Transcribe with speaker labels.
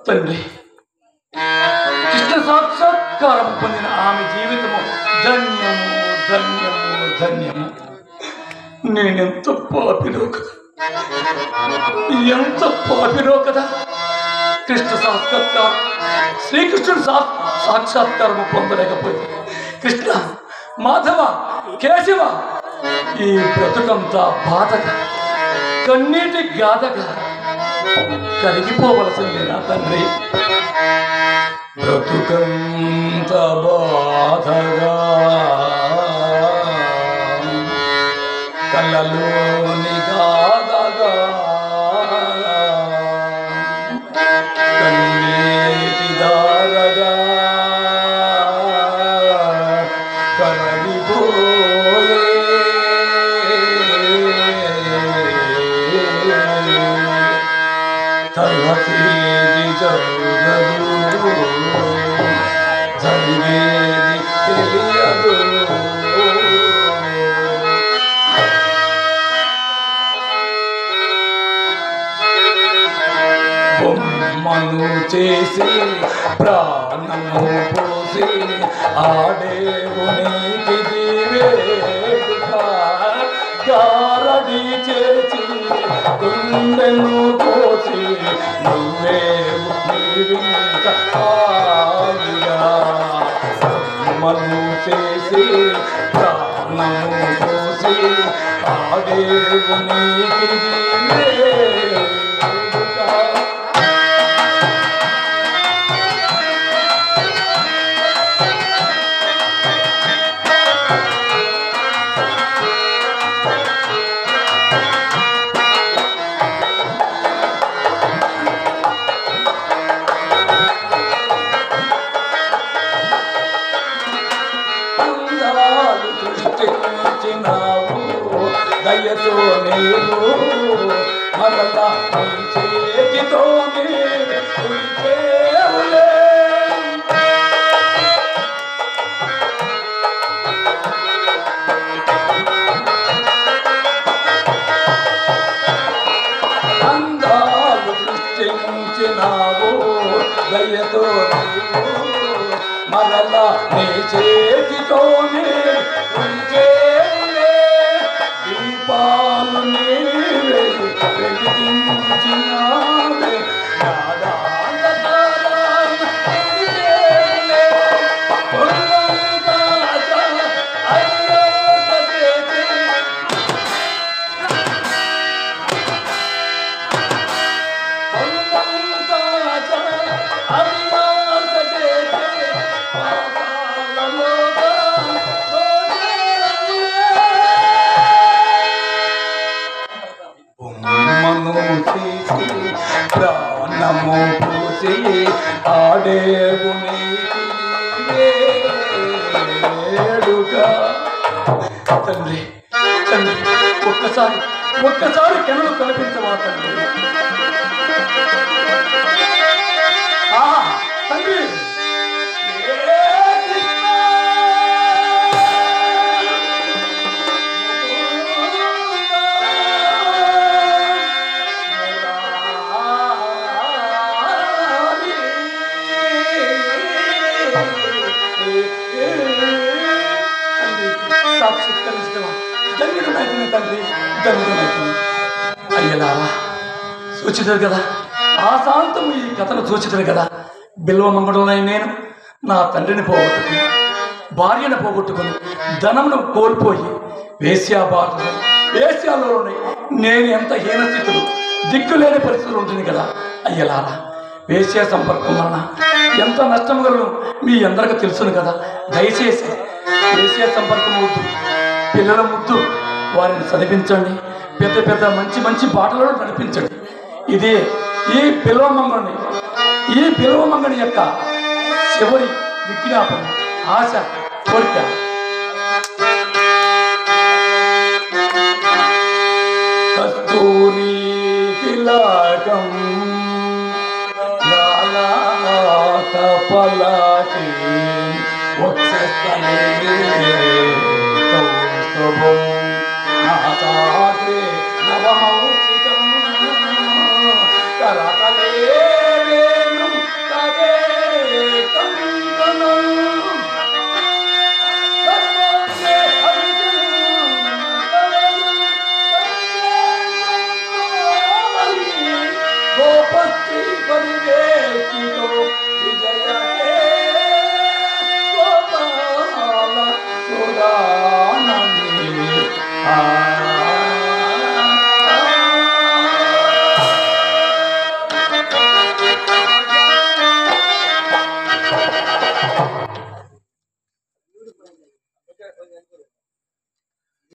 Speaker 1: తండ్రి, కృష్ణ సాక్షాత్కారం పొందిన ఆమె జీవితము ధన్యము ధన్యము ధన్యము. నేనెంత పాపినో కదా, ఎంత పాపినో కదా. కృష్ణ సాక్షాత్కారం, శ్రీకృష్ణుడు సాక్షాత్కారము పొందలేకపోయింది. కృష్ణ, మాధవ, కేశవ, ఈ బ్రతుకంతా బాధగా, కన్నీటి గాథగా కరిగిపోవలసిందే నా తండ్రి. బ్రతుకంత బాధగా కళ్ళలోని గాథగా కన్నీటి దారగా కరగిపోయే తలచేది జరగదు, జరిగేది తెలియదు. బొమ్మను చేసి ప్రాణము పోసి ఆడేవు నీకి దివేడుగా, గారడి చేసి గుండెను కోసి నువ్వేవు నీవింక హాయిగా. బొమ్మను చేసి ప్రాణము పోసి ఆడేవు నీకి దివేడుగా. దయతో నీవు మరలా నీ చేతితో కుడిచేవులే. అందాలు సృష్టించినావు, దయతో నీవు మరలా నీ చేతితో కుడిచేవులే. దీపాలు నీవే వెలిగించినావే, ప్రాణము పూసి ఆడేవు నీడుగా. తండ్రి, తండ్రి, ఒక్కసారి కెనలు కనిపించవా తండ్రి? తండ్రి, సాక్షాత్కరిస్తావా? ధన్యుడమైతుంది తండ్రి, ధన్యుడమైతుంది. అయ్యలారా, సూచితారు కదా, ఆ శాంతము ఈ కథను సూచితారు కదా. బిల్వమంగళులై నేను నా తండ్రిని పోగొట్టుకుని, భార్యను పోగొట్టుకుని, ధనమును కోల్పోయి వేశ్యాలోని నేను ఎంత హీనస్థితులు, దిక్కులేని పరిస్థితులు ఉంటుంది కదా. అయ్యలారా, వేశ్య సంపర్కం వలన ఎంత నష్టం కలను మీ అందరికీ తెలుసును కదా. దయచేసి వేశ్య సంపర్కం వద్దు, పిల్లల ముద్దు వారిని చదివించండి, పెద్ద పెద్ద మంచి మంచి బాటలలో నడిపించండి. ఇదే ఈ పిలవమంగని యొక్క చివరి విజ్ఞాపన, ఆశ, కోరిక. కస్తూరి తిలకం పలాకి వక్షస్థలే కౌస్తుభం నాసాగ్రే నవమౌక్తికం కరతలే